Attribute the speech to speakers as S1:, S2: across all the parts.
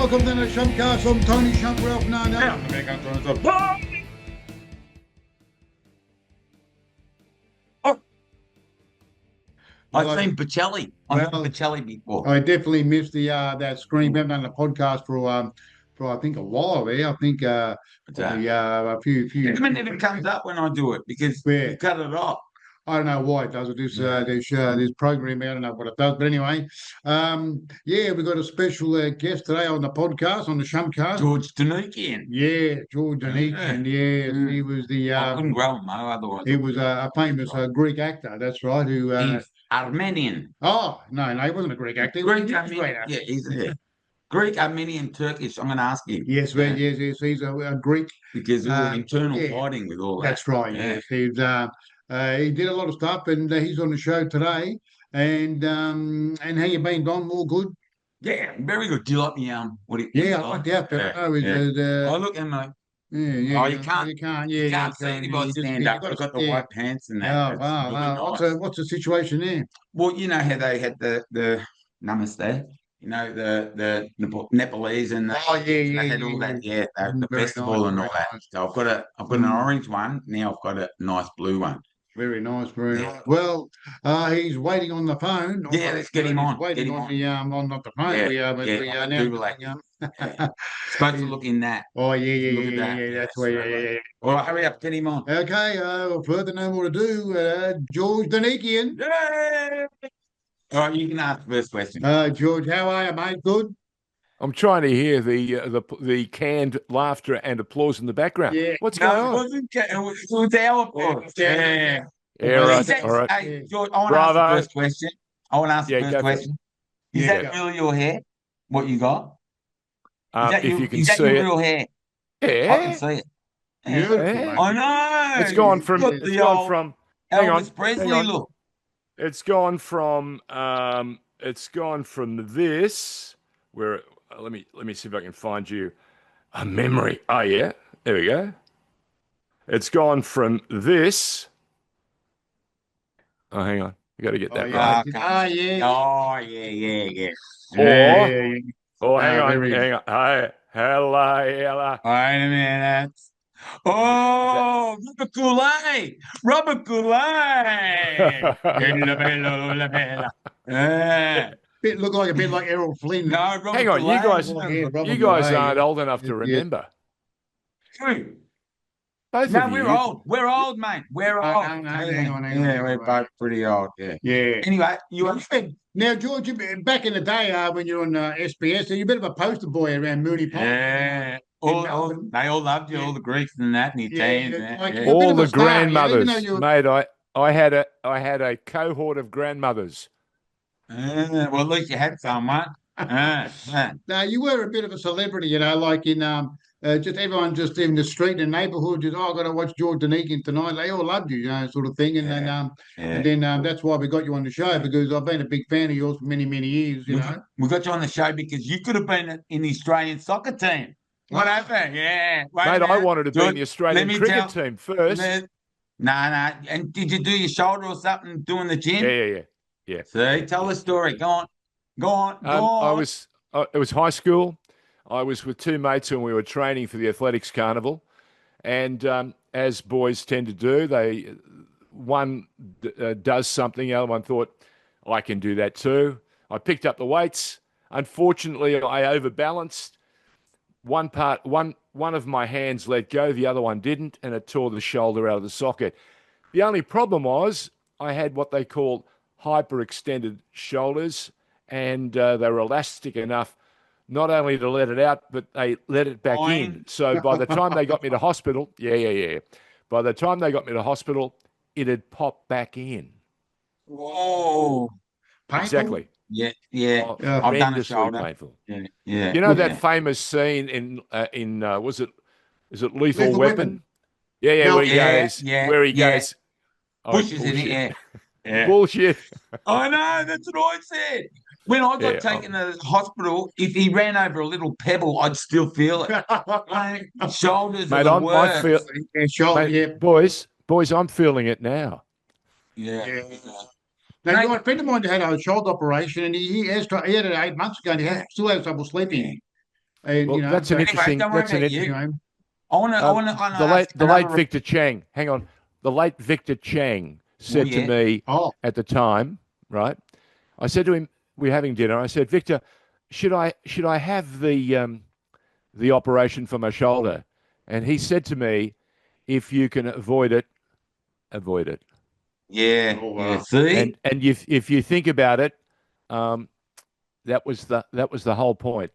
S1: welcome to the Shumps. I'm Tony Shump, Ralph Nando.
S2: I've seen Bocelli. I've seen Bocelli before.
S1: I definitely missed the that screen. We haven't done the podcast for I think a while there. I think probably a few.
S2: It never comes up when I do it because you cut it off.
S1: I don't know why it does it. This program, I don't know what it does, but anyway, we've got a special guest today on the podcast on the Shumpcast.
S2: George Donikian.
S1: Yeah, George Donikian. Yeah, he was the.
S2: I couldn't grow him, otherwise.
S1: He was a famous Greek actor. That's right. Who?
S2: He's Armenian.
S1: Oh no, he wasn't a Greek actor.
S2: Greek Armenian. Yeah, he's Greek, Armenian, Turkish. I'm going to ask him.
S1: Yes, yes. He's a Greek
S2: because there was internal fighting with all that.
S1: That's right. Yeah. Yes, he did a lot of stuff, and he's on the show today. And how you been, Don? All good?
S2: Yeah, very good. Do you like me?
S1: I like the outfit.
S2: I look at my.
S1: Yeah.
S2: Oh, you can't. You can't see anybody stand up. I've got the white pants and that.
S1: Oh, wow. Nice. What's the situation there?
S2: Well, you know how they had the namaste. You know, the Nepalese and they had all that, the festival and all that. So I've got an orange one. Now I've got a nice blue one.
S1: Very nice, very nice. Well, he's waiting on the phone.
S2: Yeah, let's get him on.
S1: He's waiting on not the phone.
S2: Supposed to look in that.
S1: Oh, yeah. That's where, yeah.
S2: All right, hurry up, get him on.
S1: Okay, further no more to do. George Donikian.
S2: Yay! All right, you can ask the first question.
S1: George, how are you, mate? Good?
S3: I'm trying to hear the canned laughter and applause in the background.
S1: Yeah.
S3: What's going on?
S2: It was our applause. Yeah.
S3: All right.
S2: Hey, George, I want to ask the first question. The first question. Is that really your hair? What you got?
S3: If you can see
S2: your
S3: it.
S2: Real hair?
S3: Yeah.
S2: I can see it.
S1: Beautiful.
S2: I know.
S3: It's gone from. Hang on.
S2: Presley look.
S3: It's gone from. It's gone from this. Where? Let me see if I can find you a memory. Oh yeah, there we go. It's gone from this. Oh, hang on. You got to get that right. Hang on. Hi, hello.
S2: Wait a minute. Oh, Robert Goulet.
S1: Look like a bit like Errol Flynn.
S2: No,
S3: hang on, you guys aren't old enough to remember.
S2: True.
S3: Both of you.
S2: We're old. We're old, mate. We're old.
S1: Hang on.
S2: Yeah, we're both pretty old.
S1: Yeah.
S2: Anyway,
S1: now, George, back in the day when you're on SBS, you're a bit of a poster boy around Mooney Park.
S2: Yeah. They all loved you, all the Greeks and that, and the Italians.
S3: All the grandmothers, mate. I had a cohort of grandmothers.
S2: Well, at least you had someone.
S1: Now, you were a bit of a celebrity, like in just everyone just in the street and neighbourhood, just, I've got to watch George Donikian tonight. They all loved you, sort of thing. And then that's why we got you on the show, because I've been a big fan of yours for many, many years,
S2: We got you on the show because you could have been in the Australian soccer team. What happened? Yeah.
S3: Mate, I wanted to be in the Australian cricket team first.
S2: No. And did you do your shoulder or something doing the gym?
S3: Yeah.
S2: See, tell the story. Go on.
S3: It was high school. I was with two mates and we were training for the athletics carnival. And as boys tend to do, one does something, the other one thought, I can do that too. I picked up the weights. Unfortunately, I overbalanced. One of my hands let go, the other one didn't, and it tore the shoulder out of the socket. The only problem was I had what they call hyperextended shoulders, and they were elastic enough not only to let it out, but they let it back in. So by the time they got me to hospital, by the time they got me to hospital, it had popped back in.
S2: Whoa.
S1: Painful?
S3: Exactly.
S2: Yeah. I've done a shoulder.
S3: Painful.
S2: Yeah.
S3: You know that famous scene in is it Lethal Weapon? Where he goes,
S2: pushes in the air.
S3: Yeah. Bullshit.
S2: I know, that's what I said. When I got taken to the hospital, if he ran over a little pebble, I'd still feel it. Shoulders
S3: mate,
S2: are the worst.
S3: Boys, I'm feeling it now.
S2: Yeah.
S1: Now, a friend of mine had a shoulder operation, and he had it 8 months ago, and he still had trouble sleeping. And
S3: Well, that's an interesting.
S2: Don't worry
S3: That's an
S2: about you.
S3: interesting.
S2: I want to.
S3: The late Victor Chang. Hang on. The late Victor Chang said to me at the time, right? I said to him, we're having dinner. I said, Victor, should I have the operation for my shoulder? And he said to me, if you can avoid it, avoid it.
S2: Yeah. Oh, wow. Yeah. See,
S3: and if you think about it, that was the whole point.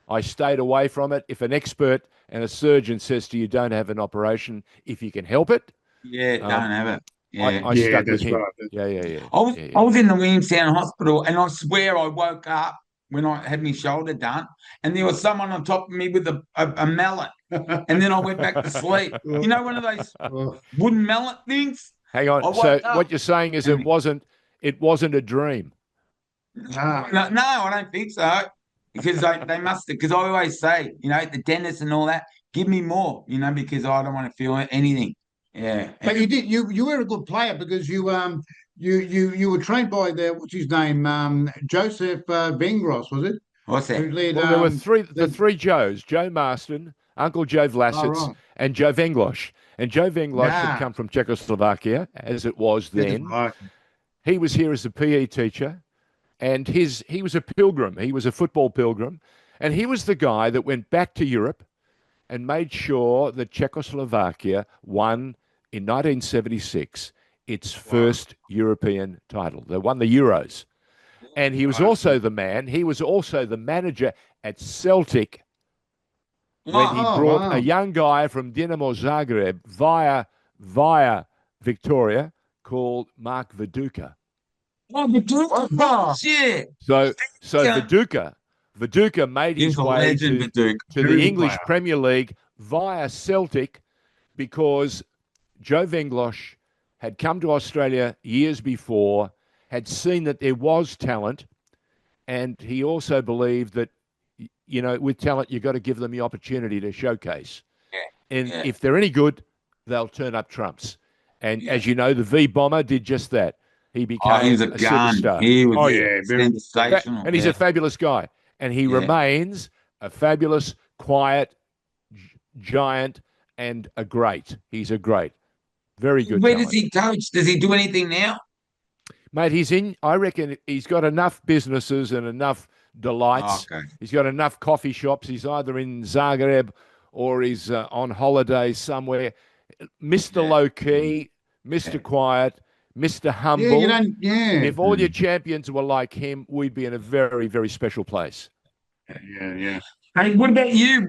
S3: I stayed away from it. If an expert and a surgeon says to you, don't have an operation if you can help it.
S2: Yeah, don't have it. Yeah,
S3: I stuck with him. Right. Yeah.
S2: I was in the Williamstown Hospital, and I swear I woke up when I had my shoulder done, and there was someone on top of me with a mallet, and then I went back to sleep. You know, one of those wooden mallet things.
S3: Hang on. So what you're saying is it wasn't a dream.
S2: No, I don't think so. Because they must, because I always say, you know, the dentist and all that, give me more, you know, because I don't want to feel anything. Yeah.
S1: But you were a good player because you were trained by what's his name, Joseph Vengros, was it?
S2: What's that?
S3: There were three Joes: Joe Marston, Uncle Joe Vlasits, and Joe Venglosh. And Joe Venglosh had come from Czechoslovakia, as it was then. He was here as a PE teacher. And he was a pilgrim. He was a football pilgrim. And he was the guy that went back to Europe and made sure that Czechoslovakia won in 1976 its first European title. They won the Euros. And he was also the manager at Celtic when he brought a young guy from Dinamo Zagreb via Victoria called Mark Viduka.
S2: Oh, Viduka! Oh, shit!
S3: So Viduka made his way to the English Premier League via Celtic because Joe Venglosh had come to Australia years before, had seen that there was talent, and he also believed that, you know, with talent, you've got to give them the opportunity to showcase. Yeah. And if they're any good, they'll turn up trumps. And as you know, the V-Bomber did just that. He became
S2: a
S3: superstar.
S2: He was very
S3: sensational. And he's a fabulous guy. And he remains a fabulous, quiet, giant, and a great. He's a great. Very good.
S2: Where does he coach? Does he do anything now?
S3: Mate, I reckon he's got enough businesses and enough delights.
S2: Okay.
S3: He's got enough coffee shops. He's either in Zagreb or he's on holiday somewhere. Mr. Low Key, Mr. Quiet, Mr. Humble. If all your champions were like him, we'd be in a very, very special place.
S1: Yeah.
S2: Hey, what about you?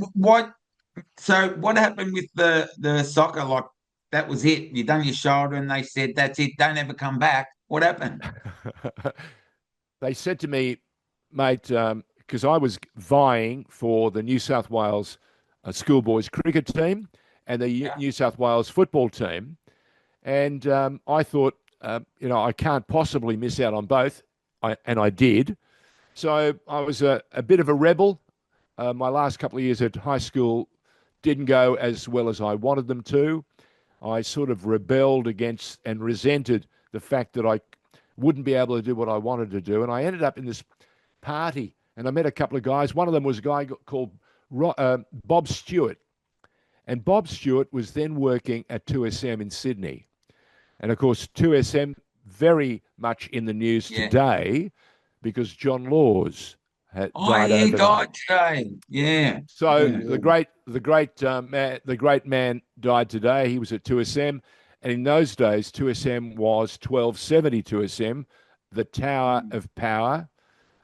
S2: So what happened with the soccer? Like, that was it. You done your shoulder and they said, that's it. Don't ever come back. What happened?
S3: They said to me, mate, because I was vying for the New South Wales schoolboys cricket team and the New South Wales football team. And I thought, I can't possibly miss out on both. And I did. So I was a bit of a rebel. My last couple of years at high school didn't go as well as I wanted them to. I sort of rebelled against and resented the fact that I wouldn't be able to do what I wanted to do. And I ended up in this party and I met a couple of guys. One of them was a guy called Bob Stewart. And Bob Stewart was then working at 2SM in Sydney. And of course, 2SM very much in the news today because John Laws died
S2: today. Yeah.
S3: So the great man died today. He was at 2SM, and in those days, 2SM was 1270 2SM, the Tower of Power.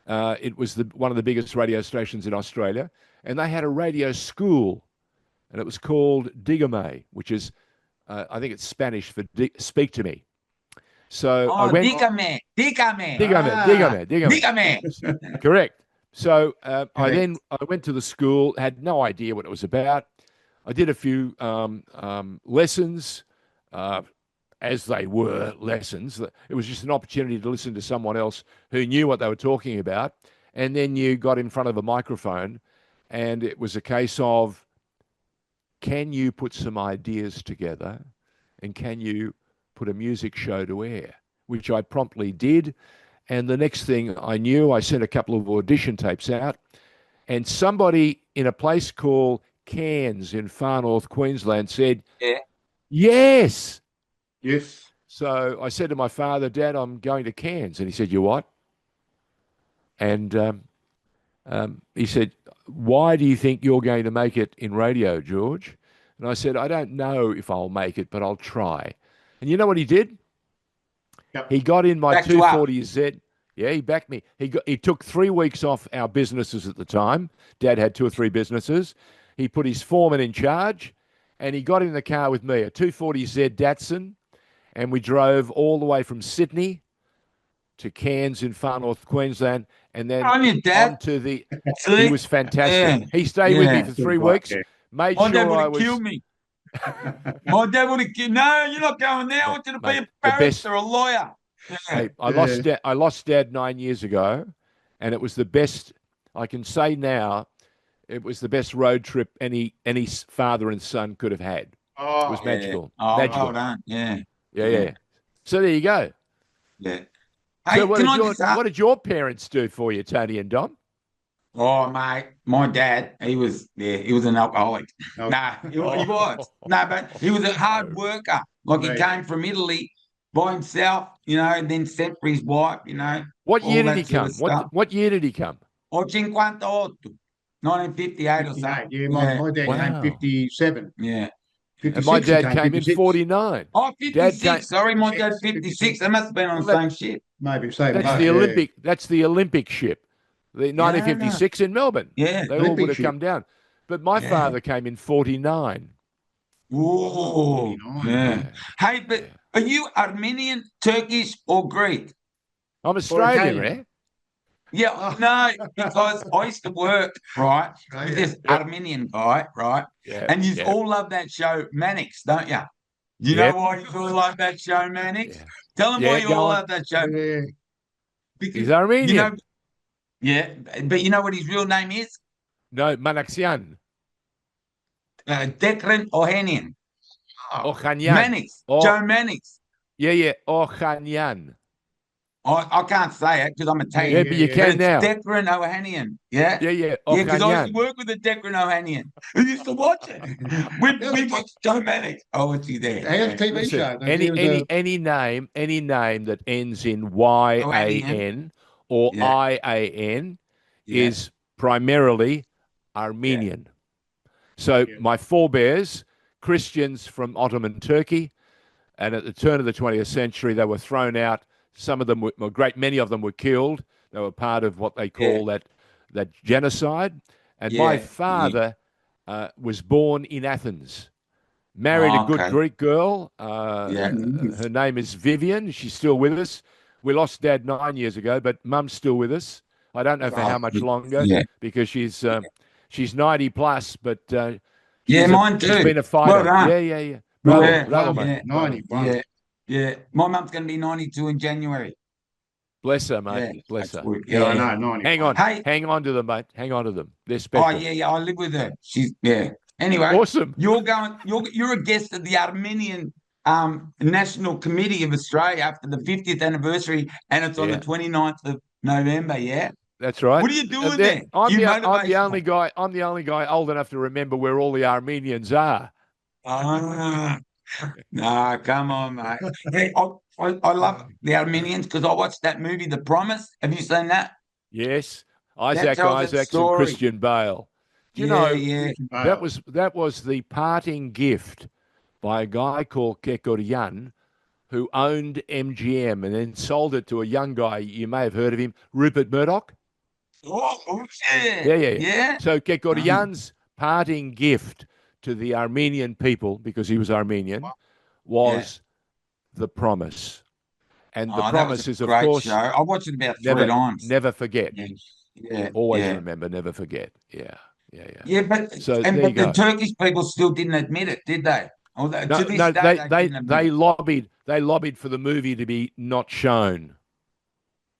S3: It was one of the biggest radio stations in Australia, and they had a radio school, and it was called Dígame, which is, I think it's Spanish for speak to me. So I went.
S2: Dígame.
S3: Correct. So I went to the school, had no idea what it was about. I did a few lessons, as they were lessons. It was just an opportunity to listen to someone else who knew what they were talking about. And then you got in front of a microphone, and it was a case of, can you put some ideas together, and can you put a music show to air, which I promptly did. And the next thing I knew, I sent a couple of audition tapes out, And somebody in a place called Cairns in far north Queensland said, yes.
S1: Yes.
S3: So I said to my father, Dad, I'm going to Cairns. And he said, you what? And he said, why do you think you're going to make it in radio, George? And I said, I don't know if I'll make it, but I'll try. And you know what he did?
S1: Yep.
S3: He got in my
S2: Backed you up.
S3: 240Z. Yeah, he backed me. He took 3 weeks off our businesses at the time. Dad had 2 or 3 businesses. He put his foreman in charge, and he got in the car with me, a 240Z Datsun, and we drove all the way from Sydney to Cairns in far north Queensland, and then
S2: On your dad.
S3: on to the.
S2: See?
S3: He was fantastic.
S2: Yeah.
S3: He stayed with me
S2: Yeah.
S3: for 3 weeks.
S1: Yeah.
S3: Made
S2: My dad
S3: sure
S2: would
S3: I
S2: have
S3: was.
S2: killed me. My dad would have killed. No, you're not going there. I want you to be
S3: Mate,
S2: a
S3: the best-
S2: barrister, a lawyer. Yeah.
S3: Hey, I lost Dad 9 years ago, and it was the best. I can say now, it was the best road trip any father and son could have had.
S1: Oh,
S3: It was magical.
S2: Oh,
S3: Magical.
S2: well done. Yeah.
S3: Yeah. So there you go.
S2: Yeah. Hey,
S3: So
S2: what
S3: what did your parents do for you, Tony and Dom?
S2: Oh, mate, my dad, he was an alcoholic.
S1: Oh.
S2: Nah, he was. No, but he was a hard worker. Like he
S1: Right.
S2: came from Italy by himself, and then sent for his wife,
S3: What
S2: all
S3: year did
S2: that
S3: he
S2: sort
S3: come?
S2: of stuff.
S3: What year did he come?
S2: Oh, 58, 1958 or
S1: 58.
S2: something.
S1: Yeah, my dad came
S3: Wow.
S1: 57.
S2: Yeah.
S1: 56,
S3: And my
S1: he
S3: dad came in
S1: 56.
S3: 49.
S2: Oh,
S3: Dad
S2: 56.
S3: came-
S2: Sorry, my dad 56. They must have been on the
S3: Well,
S2: same ship.
S1: Maybe same.
S3: That's
S1: boat,
S3: the
S1: yeah.
S3: Olympic. That's the Olympic ship. The 1956 in Melbourne.
S2: Yeah.
S3: They all
S1: Olympic
S3: would have
S1: ship.
S3: come down. But my
S2: Yeah.
S3: father came in 49.
S2: Ooh.
S1: 49.
S2: Yeah. Hey, but are you Armenian, Turkish, or Greek?
S3: I'm Australian,
S1: Italian.
S3: right?
S2: Yeah, no, because I used to work, right, with this
S3: Yep.
S2: Armenian guy, right?
S3: Yeah.
S2: And you
S3: yeah.
S2: all love that show, Mannix, don't you? You
S3: Yep.
S2: know why you all love that show, Mannix?
S3: Yeah.
S2: Tell them
S3: Yeah,
S2: why you
S3: go
S2: all
S3: on.
S2: love that show.
S1: Yeah.
S2: Because,
S3: He's Armenian.
S2: Yeah, but you know what his real name is?
S3: No, Manaxian.
S2: Declan Ohanian.
S3: Ochanyan.
S2: Mannix,
S3: Oh.
S2: Joe Mannix.
S3: Yeah. Ochanyan.
S2: I can't say it because I'm
S3: Yeah,
S2: Italian.
S3: but you
S1: yeah.
S3: can
S2: But it's
S3: now.
S2: Declan Ohanian. Yeah?
S3: Yeah.
S2: Yeah, because I used to
S3: Ochanyan.
S2: work with the Declan Ohanian. Who used to watch it? We watched Joe Mannix. Oh, what's he there?
S1: They had a TV
S3: Listen,
S1: show.
S3: any name that ends in YAN or
S2: Yeah.
S3: IAN
S2: Yeah.
S3: is primarily Armenian. So
S1: Yeah.
S3: my forebears, Christians from Ottoman Turkey, and at the turn of the 20th century, they were thrown out. Some of them were, a great many of them were killed. They were part of what they call that genocide. And my
S2: Yeah,
S3: father was born in Athens, married a good
S2: okay.
S3: Greek girl.
S2: Yeah.
S3: Her name is Vivian. She's still with us. We lost Dad 9 years ago, but Mum's still with us. I don't know for how much longer
S2: Yeah.
S3: because she's 90 plus, but
S2: Yeah, mine
S3: she's
S2: too.
S3: been a fighter.
S2: Well done.
S3: Yeah. Bravo,
S2: Yeah,
S3: bravo,
S1: yeah.
S3: mate.
S1: 91.
S2: Yeah, yeah. My mum's going to be 92 in January.
S3: Bless her, mate.
S2: Yeah,
S3: Bless
S2: that's
S3: her.
S2: good.
S1: Yeah, I know. 91.
S3: Hang on.
S2: Hey.
S3: Hang on to them, mate. Hang on to them. They're
S2: Oh,
S3: special.
S2: yeah, I live with her. She's Anyway,
S3: Awesome.
S2: you're a guest at the Armenian National Committee of Australia for the 50th anniversary, and it's on the 29th of November. Yeah.
S3: That's right.
S2: What are you doing
S3: There-
S2: there?
S3: I'm
S2: You
S3: the only
S2: motivational.
S3: guy. I'm the only guy old enough to remember where all the Armenians are.
S2: Nah, come on, mate. Hey, I love the Armenians because I watched that movie, The Promise. Have you seen that?
S3: Yes, Isaac
S2: tells that
S3: Isaacs and
S2: story.
S3: Christian Bale. Do you
S2: Yeah,
S3: know
S2: yeah.
S3: that was the parting gift by a guy called Kekorian, who owned MGM and then sold it to a young guy. You may have heard of him, Rupert Murdoch.
S2: Oh, yeah.
S3: Yeah.
S2: Yeah.
S3: So Kekorian's parting gift to the Armenian people, because he was Armenian, was The Promise. And The Promise is, of
S2: great
S3: course,
S2: show. I watched it about 3 times.
S3: never forget.
S2: Yeah.
S3: Always
S2: yeah.
S3: remember, never forget. Yeah.
S2: Yeah, but
S3: So there you
S2: the
S3: go.
S2: Turkish people still didn't admit it, did they?
S3: No,
S2: To this day,
S3: they
S2: didn't admit it.
S3: lobbied for the movie to be not shown.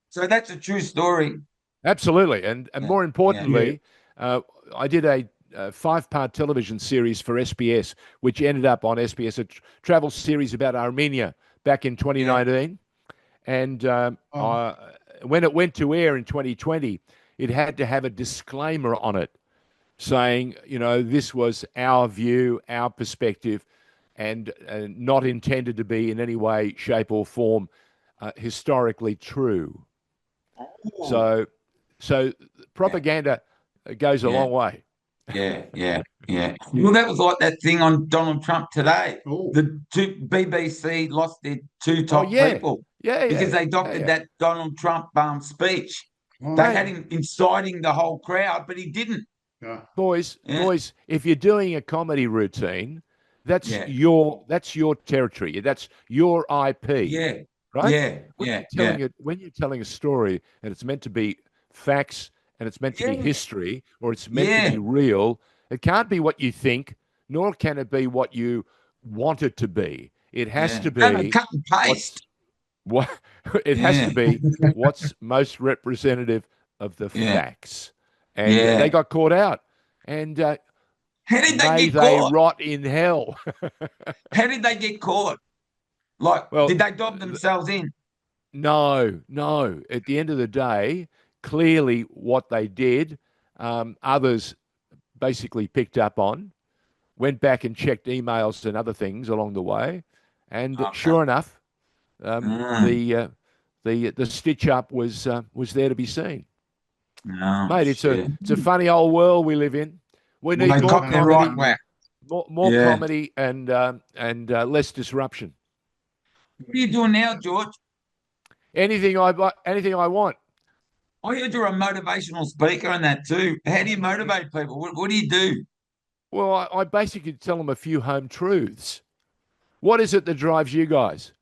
S2: So that's a true story.
S3: Absolutely, and more importantly, I did a 5-part television series for SBS, which ended up on SBS, a travel series about Armenia back in 2019, and when it went to air in 2020, it had to have a disclaimer on it saying, this was our view, our perspective, and not intended to be in any way, shape, or form historically true.
S2: Oh.
S3: So propaganda goes a long way.
S2: Yeah. Well, that was like that thing on Donald Trump today.
S1: Oh.
S2: The BBC lost their two top people because they adopted that Donald Trump speech. They had him inciting the whole crowd, but he didn't.
S1: Yeah.
S3: Boys, if you're doing a comedy routine, that's your territory. That's your IP.
S2: Yeah.
S3: Right?
S2: Yeah.
S3: When you're telling a story and it's meant to be facts and it's meant to be history or it's meant to be real, it can't be what you think, nor can it be what you want it to be. It has to be
S2: cut and paste.
S3: It has to be what's most representative of the facts. And they got caught out. And
S2: how did
S3: they
S2: caught?
S3: Rot in hell.
S2: How did they get caught? Did they dob themselves in?
S3: No. At the end of the day, clearly what they did, others basically picked up on, went back and checked emails and other things along the way, and sure enough, the stitch up was there to be seen. Mate, it's a funny old world we live in. We need more comedy, more comedy and less disruption.
S2: What are you doing now, George?
S3: Anything I want.
S2: I heard you're a motivational speaker and that too. How do you motivate people? What do you do?
S3: Well, I basically tell them a few home truths. What is it that drives you guys?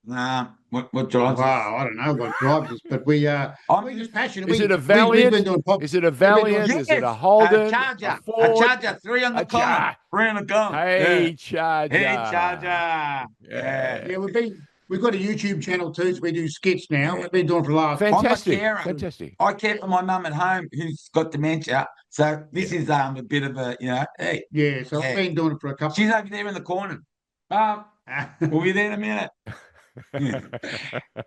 S2: What drives us?
S1: Wow, I don't know what drives us, but we're just passionate.
S3: Is it a Valiant? Is it a Valiant? Is it a Holden?
S2: A Charger.
S3: A Ford?
S2: A Charger. 3 on the column. 3 on the column.
S3: Hey, Charger.
S2: Hey, Charger.
S1: Yeah, we've got a YouTube channel too, so we do skits now. We've been doing it for the last.
S3: Fantastic.
S2: Fantastic. I care for my mum at home who's got dementia, so this is a bit of a hey.
S1: Yeah, so I've been doing it for a couple.
S2: She's over there in the corner. We'll be there in a minute.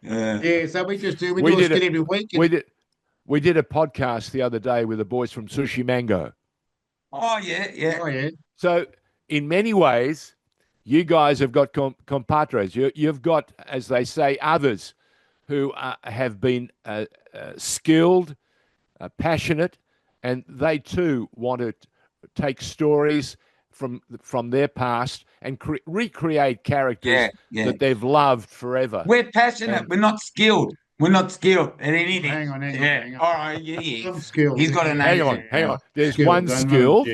S1: Yeah, so we just do. We do a skit every week.
S3: We did a podcast the other day with the boys from Sushi Mango.
S2: Oh yeah.
S3: So in many ways, you guys have got compadres. You've got, as they say, others who have been skilled, passionate, and they too want to take stories from their past and recreate characters that they've loved forever.
S2: We're passionate. We're not skilled. We're not skilled at anything.
S1: Hang on.
S2: All right, yeah.
S1: I'm skilled.
S2: He's got a name.
S3: Hang on. There's one skilled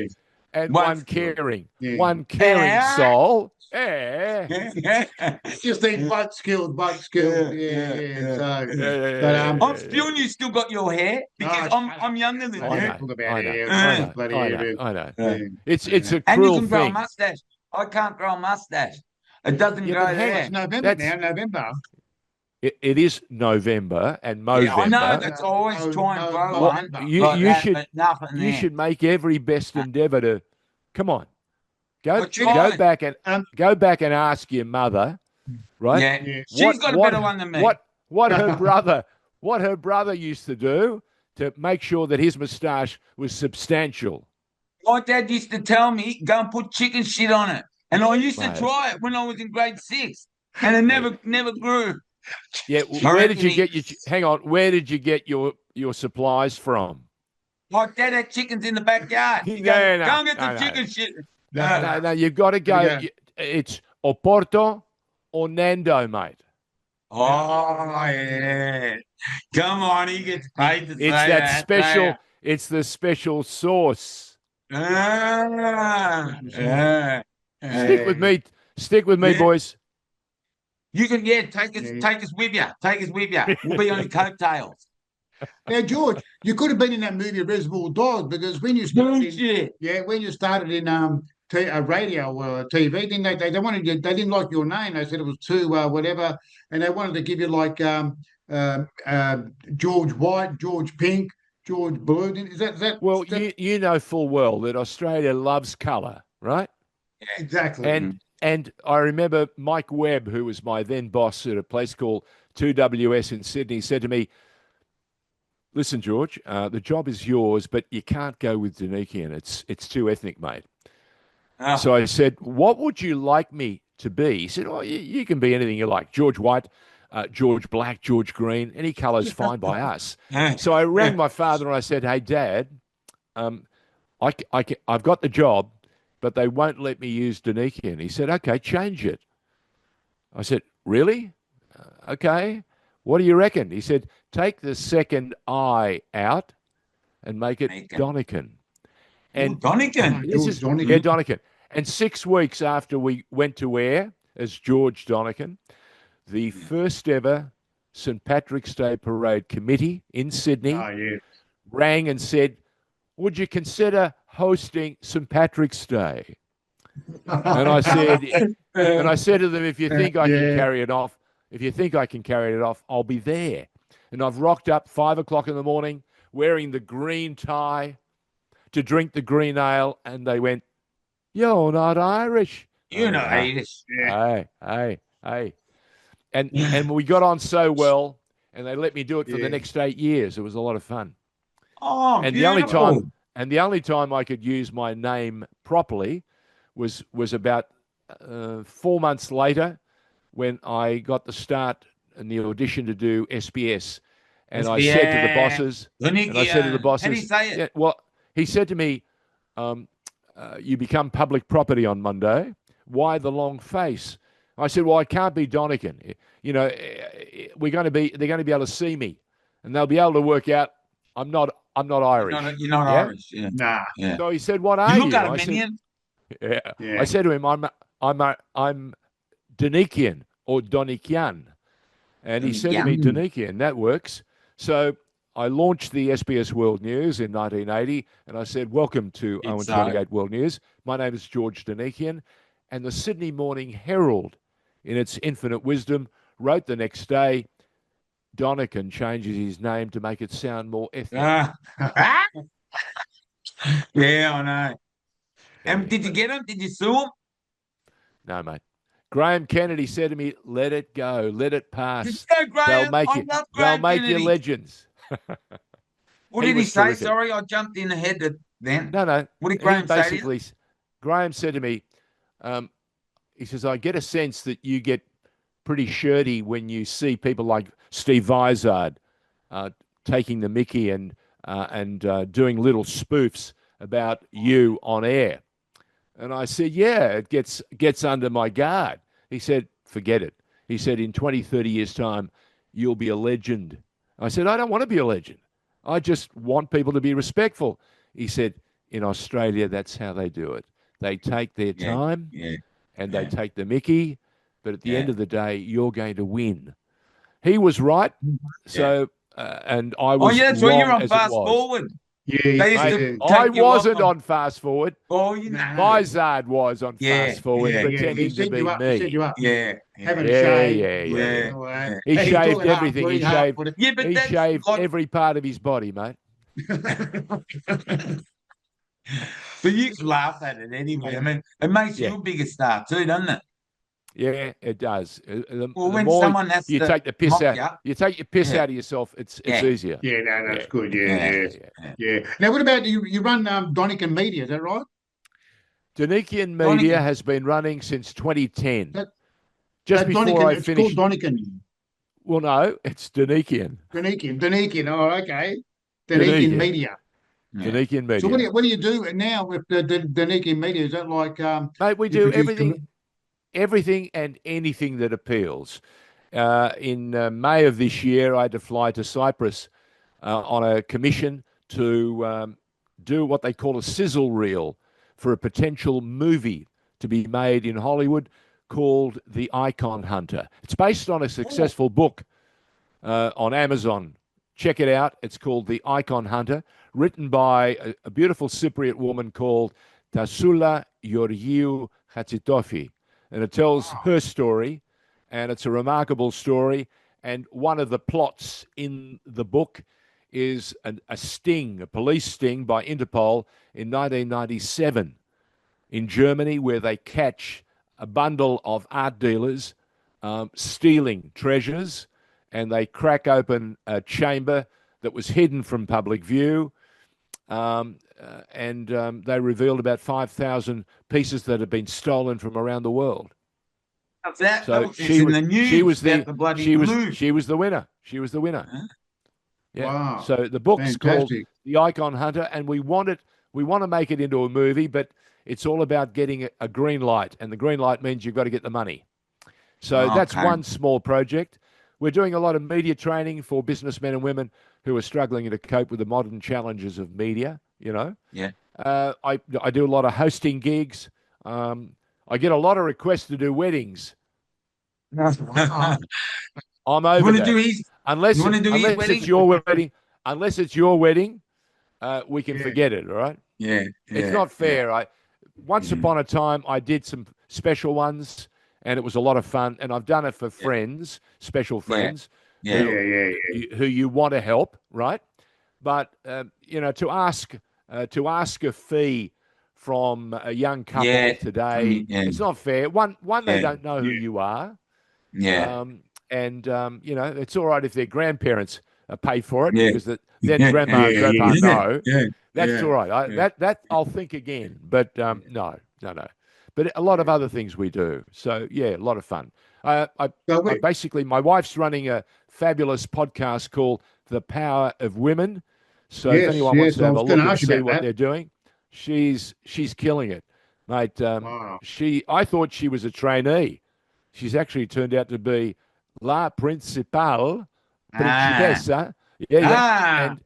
S3: and one caring. Yeah. One caring soul. Yeah.
S1: Just think butt skilled. Yeah.
S2: I'm feeling you still got your hair because I'm younger than you.
S3: I know. It's a cruel thing.
S2: And you can grow a mustache. I can't grow a mustache. It doesn't grow there.
S1: It's November now. November.
S3: It is November and Movember.
S2: Yeah, I know. That's always try and grow one.
S3: You should make every best endeavour to. Come on. Go back and ask your mother, right?
S2: Yeah. She's got a better one than me.
S3: What her brother used to do to make sure that his moustache was substantial.
S2: My dad used to tell me, go and put chicken shit on it. And I used to try it when I was in grade 6. And it never grew.
S3: Yeah, where did you get your supplies from?
S2: My dad had chickens in the backyard. Go and get the chicken shit.
S3: No, you've got to go. Yeah. It's Oporto or Nando, mate.
S2: Oh, yeah. Come on, he gets paid to say
S3: that. It's that special. It's the special sauce. Stick with me, boys.
S2: You can, take us with you. Take us with you. We'll be on your coattails.
S1: Now, George, you could have been in that movie Reservoir Dogs because when you started in radio or TV, then they wanted you. They didn't like your name. They said it was too whatever, and they wanted to give you like George White, George Pink, George Blue. Is that?
S3: Well, you know full well that Australia loves colour, right?
S1: Yeah, exactly.
S3: And I remember Mike Webb, who was my then boss at a place called 2WS in Sydney, said to me, listen, George, the job is yours, but you can't go with Donikian. It's too ethnic, mate.
S2: Oh.
S3: So I said, what would you like me to be? He said, oh, you can be anything you like. George White, George Black, George Green, any colour's fine by us. So I rang my father and I said, hey, Dad, I've got the job, but they won't let me use Donikian. He said, okay, change it. I said, really? Okay. What do you reckon? He said, take the second I out and make it Donican. And
S2: Donican.
S3: This is Donican. Yeah, Donican. And 6 weeks after we went to air as George Donican, the first ever St. Patrick's Day Parade Committee in Sydney rang and said, would you consider hosting St. Patrick's Day? And I said to them, if you think I can carry it off, I'll be there. And I've rocked up 5 o'clock in the morning wearing the green tie to drink the green ale, and they went, you're not Irish.
S2: You're not Irish.
S3: Hey. And we got on so well, and they let me do it for the next 8 years. It was a lot of fun.
S2: Oh,
S3: and
S2: beautiful.
S3: the only time I could use my name properly was about 4 months later, when I got the start and the audition to do SBS. And I said to the bosses,
S2: how do you say it?
S3: Yeah, well, he said to me, you become public property on Monday. Why the long face? I said, well, I can't be Donican. You know, they're going to be able to see me, and they'll be able to work out I'm not Irish.
S2: You're not Irish. Yeah.
S1: Nah.
S2: Yeah.
S3: So he said, what are you?
S2: You look Armenian.
S3: I said to him, I'm Donikian or Donikian. And he said to me, Donikian, that works. So I launched the SBS World News in 1980, and I said, welcome to Owen 28 World News. My name is George Donikian. And the Sydney Morning Herald, in its infinite wisdom, wrote the next day, Donican changes his name to make it sound more ethnic.
S2: Yeah, I know. And did you get him? Did you sue him?
S3: No, mate. Graham Kennedy said to me, let it go. Let it pass.
S2: Just go, Graham.
S3: They'll make you legends.
S2: What did he say? Terrific. Sorry, I jumped in ahead then.
S3: No.
S2: What did Graham say to you?
S3: Graham said to me, he says, I get a sense that you get pretty shirty when you see people like Steve Vizard taking the mickey and doing little spoofs about you on air. And I said, yeah, it gets under my guard. He said, forget it. He said, in 20, 30 years' time, you'll be a legend. I said, I don't want to be a legend. I just want people to be respectful. He said, in Australia, that's how they do it. They take their time and they take the mickey, but at the end of the day, you're going to win. He was right. So, and I was
S2: that's
S3: wrong
S2: why you're on
S3: as
S2: Fast
S3: it was.
S2: Forward.
S3: I wasn't on Fast Forward.
S2: Oh, you know.
S3: Vizard was on Fast Forward, pretending to be me.
S1: He set you up.
S2: Yeah.
S3: He shaved everything. He shaved,
S2: but
S3: shaved every part of his body, mate.
S2: But you can laugh at it anyway. I mean, it makes you a bigger star too, doesn't it?
S3: Yeah, it does.
S2: Well, when someone has
S3: you take the piss out, you take your piss out of yourself. It's easier.
S1: Yeah, no, that's good. Yeah. Now, what about you? Run Donikian Media, is that right?
S3: Donikian Media has been running since 2010. Just before I finished.
S1: It's called Donikian.
S3: Well, no, it's Donikian.
S1: Donikian. Oh, okay. Donikian Media.
S3: Donikian Media.
S1: So what do you do now with the Donikian Media? Is that like
S3: mate, we do everything and anything that appeals. In May of this year, I had to fly to Cyprus on a commission to do what they call a sizzle reel for a potential movie to be made in Hollywood called The Icon Hunter. It's based on a successful book on Amazon. Check it out. It's called The Icon Hunter, written by a beautiful Cypriot woman called Tassoula Georgiou Hatzitofi. And it tells her story, and it's a remarkable story. And one of the plots in the book is a police sting by Interpol in 1997 in Germany, where they catch a bundle of art dealers stealing treasures, and they crack open a chamber that was hidden from public view. And they revealed about 5,000 pieces that had been stolen from around the world.
S2: So she was
S3: the winner. She was the winner.
S2: Huh?
S3: Yeah.
S1: Wow.
S3: So the book's
S1: Fantastic.
S3: called The Icon Hunter, and we want to make it into a movie, but it's all about getting a green light, and the green light means you've got to get the money. So that's one small project. We're doing a lot of media training for businessmen and women who are struggling to cope with the modern challenges of media, you know.
S2: Yeah.
S3: I do a lot of hosting gigs. I get a lot of requests to do weddings. I'm over that. Unless it's your wedding, we can forget it, all right?
S2: Yeah.
S3: It's not fair. Once upon a time, I did some special ones, and it was a lot of fun. And I've done it for friends, special friends, who you want to help, right? But to ask a fee from a young couple today, it's not fair. One, they don't know who you are.
S2: Yeah.
S3: It's all right if their grandparents pay for it because then grandma and grandpa know. That's all right. That I'll think again. But no. But a lot of other things we do. So a lot of fun. Basically, my wife's running a fabulous podcast called The Power of Women. So if anyone wants to have a look and see what they're doing, she's killing it, mate.
S1: Wow.
S3: I thought she was a trainee. She's actually turned out to be la principal principessa. And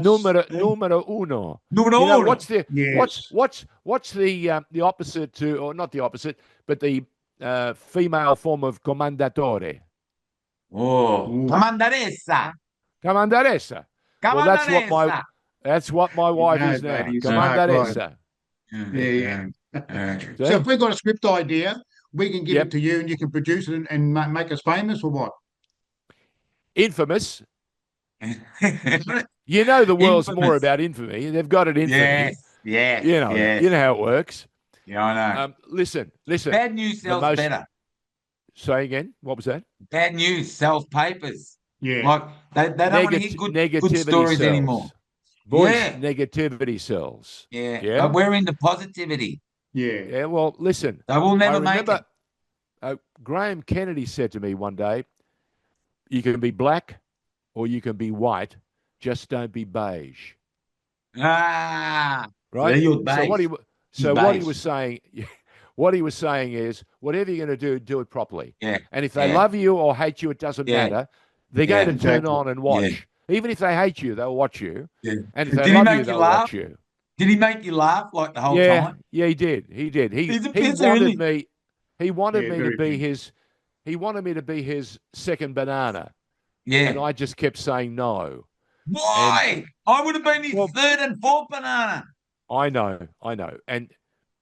S3: numero uno. What's the opposite to, or not the opposite, but the female form of commendatore?
S2: Commandaressa.
S3: Well, that's what my wife is now. Commandaressa.
S1: So if we've got a script idea, we can give it to you, and you can produce it and make us famous, or what?
S3: Infamous. You know the world's more about infamy. They've got it infamy.
S2: Yes.
S3: You know how it works.
S2: Yeah, I know.
S3: Listen.
S2: Bad news sells better.
S3: Say again. What was that?
S2: Bad news sells papers.
S1: Yeah.
S2: Like they don't want to hear good stories anymore.
S3: Boys, negativity sells.
S2: Yeah. But we're into positivity.
S3: Yeah. Well, listen.
S2: They will never make it.
S3: Graham Kennedy said to me one day, "You can be black or you can be white, just don't be beige."
S2: Right?
S3: So what he was saying, what he was saying is, whatever you're going to do it properly.
S2: Yeah.
S3: And if they love you or hate you, it doesn't matter. They're going to turn on and watch.
S2: Yeah.
S3: Even if they hate you, they'll watch you.
S2: Yeah.
S3: And if they love you, they'll watch you.
S2: Did he make you laugh like the whole time?
S3: Yeah, he did. He wanted me to be his. He wanted me to be his second banana.
S2: Yeah.
S3: And I just kept saying no.
S2: Why? I would have been his third and fourth banana.
S3: I know. And,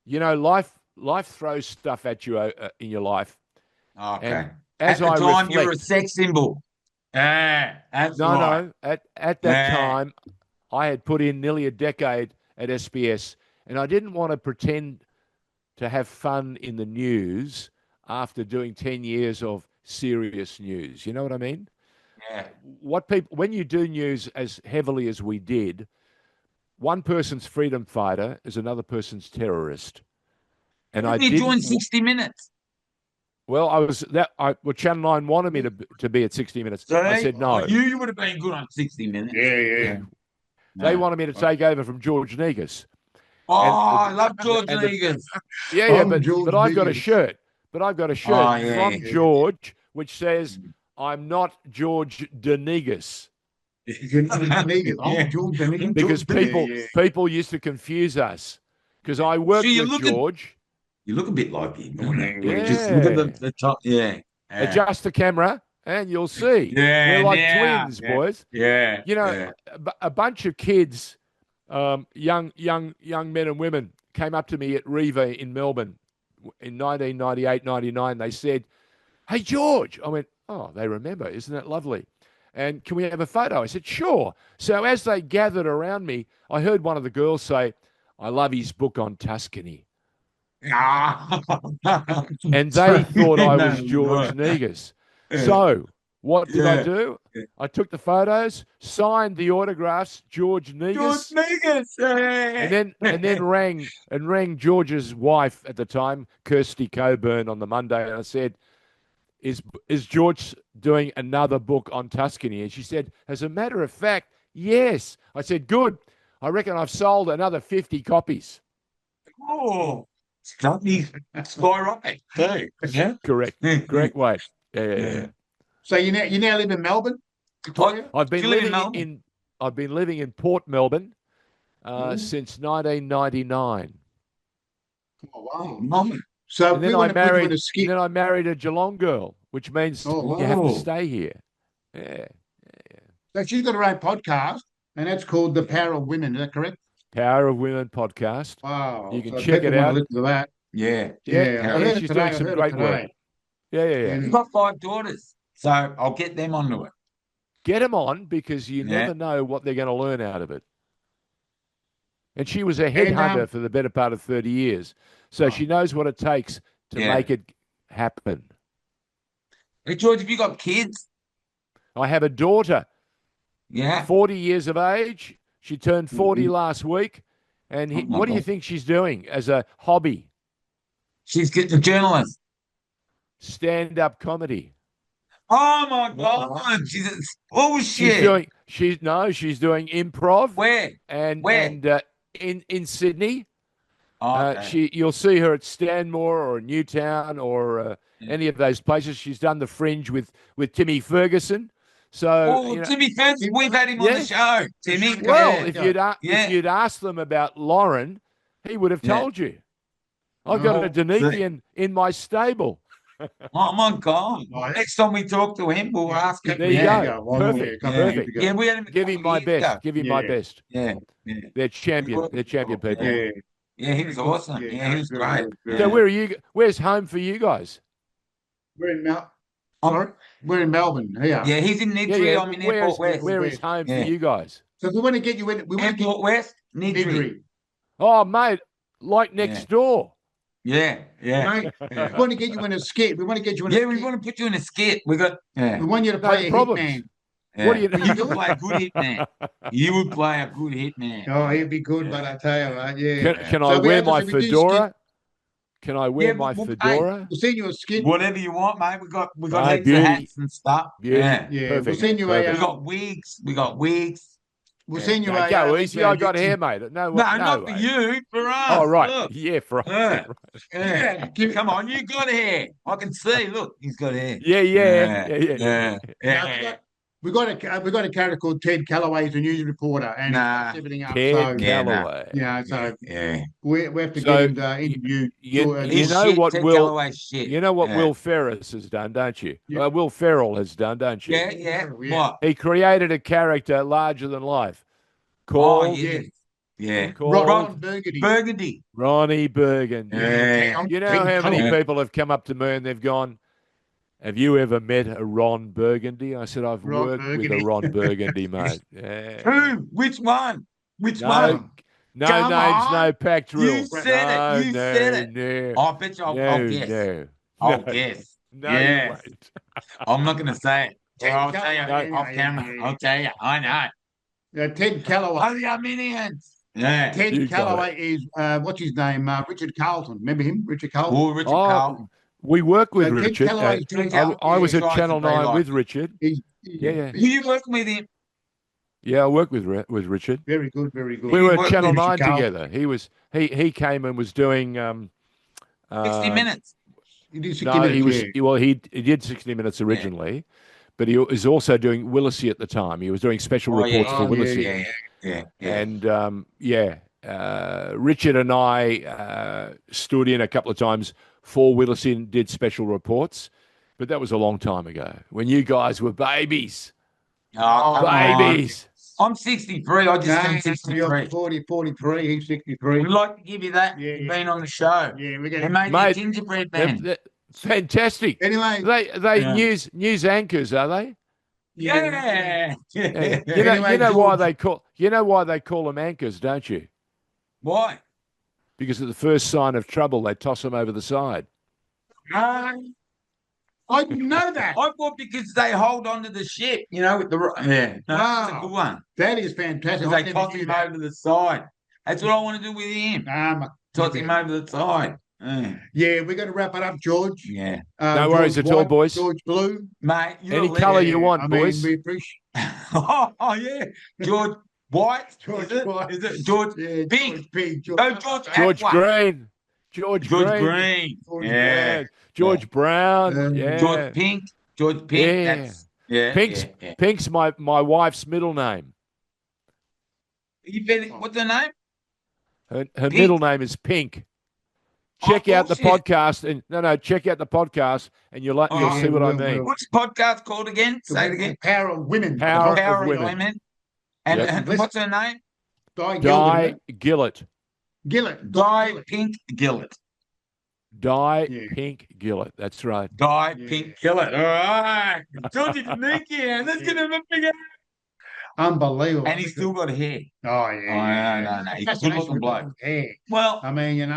S3: life throws stuff at you in your life.
S2: Okay.
S3: And
S2: at the time, you're a sex symbol.
S3: At that time, I had put in nearly a decade at SBS, and I didn't want to pretend to have fun in the news after doing 10 years of serious news. You know what I mean?
S2: Yeah.
S3: When you do news as heavily as we did, one person's freedom fighter is another person's terrorist. And
S2: I didn't join 60 Minutes.
S3: Well, Channel 9 wanted me to be at 60 Minutes. So I said no.
S2: You would have been good on 60 Minutes.
S1: Yeah.
S3: They wanted me to take over from George Negus.
S2: I love George Negus.
S3: But I've got a shirt. From George, which says, "I'm not George Donikian." Because people used to confuse us. Because I worked with George.
S2: You look a bit like him. Just look at the top. Yeah.
S3: Adjust the camera and you'll see. We're like twins, boys.
S2: Yeah.
S3: A bunch of kids, young men and women came up to me at Riva in Melbourne in 1998, 99. They said, "Hey, George." I went, "Oh, they remember. Isn't that lovely? And can we have a photo?" I said, "Sure." So as they gathered around me, I heard one of the girls say, "I love his book on Tuscany." And they thought I was George Negus. So What did I do? I took the photos, signed the autographs, George Negus. And then rang George's wife at the time, Kirsty Coburn, on the Monday, and I said, Is George doing another book on Tuscany? And she said, as a matter of fact, yes. I said, good. I reckon I've sold another 50 copies.
S2: Oh, skyrocket too. Yeah,
S3: Correct, Wade. Yeah.
S1: So you now live in Melbourne, Victoria?
S3: I've been living in Port Melbourne since 1999.
S1: Oh wow, Melbourne. So
S3: And then I married a Geelong girl, which means you have to stay here. Yeah.
S1: So she's got her own podcast, and that's called The Power of Women. Is that correct?
S3: Power of Women podcast.
S1: Wow.
S3: You can check it out.
S1: Listen to that.
S2: Yeah.
S3: She's doing some great work. Yeah.
S2: You've got 5 daughters, so I'll get them onto it.
S3: Get them on, because you never know what they're going to learn out of it. And she was a headhunter for the better part of 30 years. So she knows what it takes to make it happen.
S2: Hey, George, have you got kids?
S3: I have a daughter.
S2: Yeah.
S3: 40 years of age. She turned 40 last week. And what do you think she's doing as a hobby?
S2: She's a journalist.
S3: Stand-up comedy.
S2: Oh my God! She's bullshit.
S3: She's doing improv.
S2: Where?
S3: And in Sydney. You'll see her at Stanmore or Newtown or any of those places. She's done the Fringe with Timmy Ferguson. So
S2: Timmy Ferguson, we've had him on the show. Timmy.
S3: Well, if you'd asked them about Lauren, he would have told you. I've got a Donikian in my stable.
S2: Oh my God! Next time we talk to him, we'll ask him.
S3: There you go. Perfect.
S2: Yeah, we had him.
S3: Give him my best. Give him my best.
S2: Yeah.
S3: They're champion. They're champion people.
S2: Yeah, he was awesome. Yeah, he was great.
S3: So where are you? Where's home for you guys?
S1: We're in Melbourne. Yeah.
S2: Yeah, he's in Nidri. I'm in Airport West.
S3: Where is home for you guys?
S1: So we want to get you in.
S2: Airport West, Nidri.
S3: Oh, mate, like next door.
S2: Yeah.
S1: Mate, we want to get you in a skit. We want to
S2: put you in a skit. We
S1: want you to play a hitman.
S2: Yeah. What do you could play a good hitman. You would play a good hitman.
S1: Oh, he'd be good, but I tell you, right? Yeah.
S3: Can I wear my fedora? Can I wear my fedora?
S1: We'll send you a skit.
S2: Whatever you want, mate. We got heaps of hats and stuff.
S1: Yeah.
S3: Perfect.
S1: We'll send you
S2: we got wigs.
S1: We'll send you
S3: go easy. I got hair, mate. No,
S2: not for you, for us.
S3: Oh, right.
S2: Look.
S3: Yeah, for us.
S2: Yeah. Come on, you got hair. I can see. Look, he's got hair.
S3: Yeah.
S1: We got a character called Ted Calloway. He's a news reporter, and everything up.
S3: Ted Calloway.
S1: We have to get him to interview.
S3: You know what Will Ferris has done, don't you? Will Ferrell has done, don't you?
S2: Yeah. What?
S3: He created a character larger than life called
S1: Ron Burgundy.
S3: Ronnie Burgundy.
S2: Yeah.
S3: You know how many people have come up to me and they've gone, have you ever met a Ron Burgundy? I said, I've worked with a Ron Burgundy, mate. Yeah.
S2: Who? Which one? One?
S3: No names, no pact rule.
S2: You said it.
S3: No.
S2: I bet you I'll guess. I'll guess.
S3: No, you won't.
S2: I'm not going to say it. I'll tell you off camera. I'll tell you. I know.
S1: Ted Calloway.
S2: Oh, the Armenians. Yeah.
S1: Ted Calloway is, what's his name? Richard Carlton. Remember him? Richard Carlton?
S2: Oh, Richard Carlton.
S3: We work with Richard. I was at Channel 9 with Richard. Yeah.
S2: Were you working with him?
S3: Yeah, I worked with Richard.
S1: Very good.
S3: We were at Channel 9 together. He came and was doing
S2: 60 Minutes.
S1: He did 60 minutes.
S3: He did 60 Minutes originally, but he was also doing Willisey at the time. He was doing special reports for Willisey.
S2: Yeah.
S3: And Richard and I stood in a couple of times for Willisey and did special reports, but that was a long time ago when you guys were babies.
S2: Oh,
S3: babies.
S2: I'm 63. I just turned 63.
S1: 43. He's 63.
S2: We'd like to give you that. You've been on the show.
S1: Yeah, we're going
S2: to make a gingerbread man.
S3: Fantastic.
S1: Anyway,
S3: they news anchors, are they?
S2: Yeah.
S3: You know why they call them anchors, don't you?
S2: Why?
S3: Because at the first sign of trouble, they toss them over the side.
S1: I didn't know that.
S2: I thought because they hold on to the ship, you know, with the yeah. No, that's a good one.
S1: That is fantastic.
S2: Because they toss him over the side. That's what I want to do with him. Toss him over the side.
S1: Yeah, we're going to wrap it up, George.
S2: Yeah.
S3: No worries at all, boys.
S1: George Blue.
S2: Mate,
S3: any colour you want, boys.
S1: We appreciate
S2: oh, yeah. George White.
S1: George
S2: White. Is it George Pink?
S1: Pink.
S3: George Green. George
S2: Green. Yeah.
S3: George Brown. Yeah.
S2: George Pink. George Pink.
S3: Yeah. Pink's my wife's middle name.
S2: What's her name?
S3: Her middle name is Pink. Check out the podcast and check out the podcast and you'll see what I mean.
S2: What's the podcast called again? Say it again.
S1: Power of Women.
S2: Power of Women. And what's her name?
S3: Di Gillett.
S2: Di Pink Gillett.
S3: Pink Gillett. That's right.
S2: Pink Gillett. All right. Georgie Donikian. Let's get him a big ass.
S1: Unbelievable.
S2: And he's still got hair.
S1: Oh, yeah.
S2: No. He's a good-looking bloke. Well,
S1: I mean, it's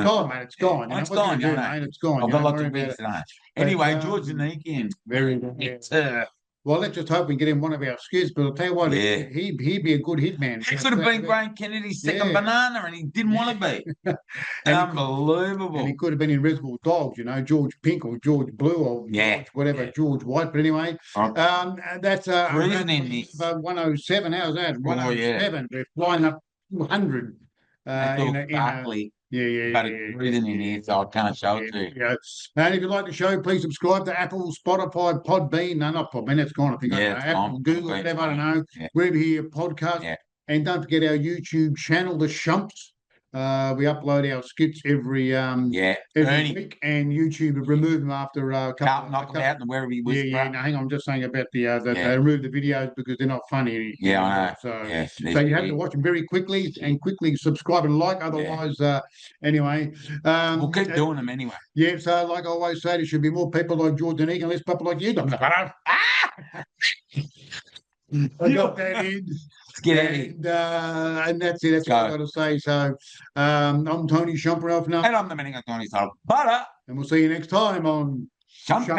S1: gone, mate. It's gone.
S2: It's gone,
S1: mate. It's gone.
S2: I've got lots of bits today. Anyway, George Donikian.
S1: Very good. Well, let's just hope we get him one of our skids. But I'll tell you what, he'd be a good hitman.
S2: He could have been Graham Kennedy's second banana, and he didn't want to be. Unbelievable.
S1: And he could have been in Reservoir Dogs, George Pink or George Blue or George White. But anyway, that's
S2: breathing in this.
S1: 107. How's that? 107. We're flying up 200.
S2: Barkley. But it's breathing in here, so I can't show it to you.
S1: Yeah. And if you like the show, please subscribe to Apple, Spotify, Podbean. No, not Podbean, that's gone. I think Apple, Google, whatever, I don't know. Wherever you hear your podcast. Yeah. And don't forget our YouTube channel, the Shumps. We upload our skits every week, and YouTube remove them after a couple.
S2: Can't knock them out and wherever he was.
S1: No, hang on. I'm just saying about they remove the videos because they're not funny.
S2: Yeah, I know.
S1: So you have to watch them very quickly and quickly subscribe and like. Otherwise, anyway,
S2: we'll keep doing them anyway.
S1: Yeah. So, like I always say, there should be more people like George Donikian and less people like you. I got that in. And that's it. That's what I've got to say. So I'm Tony Shumperelf.
S2: And I'm the Meaning of Tony's Butter.
S1: And we'll see you next time on
S2: Shumka.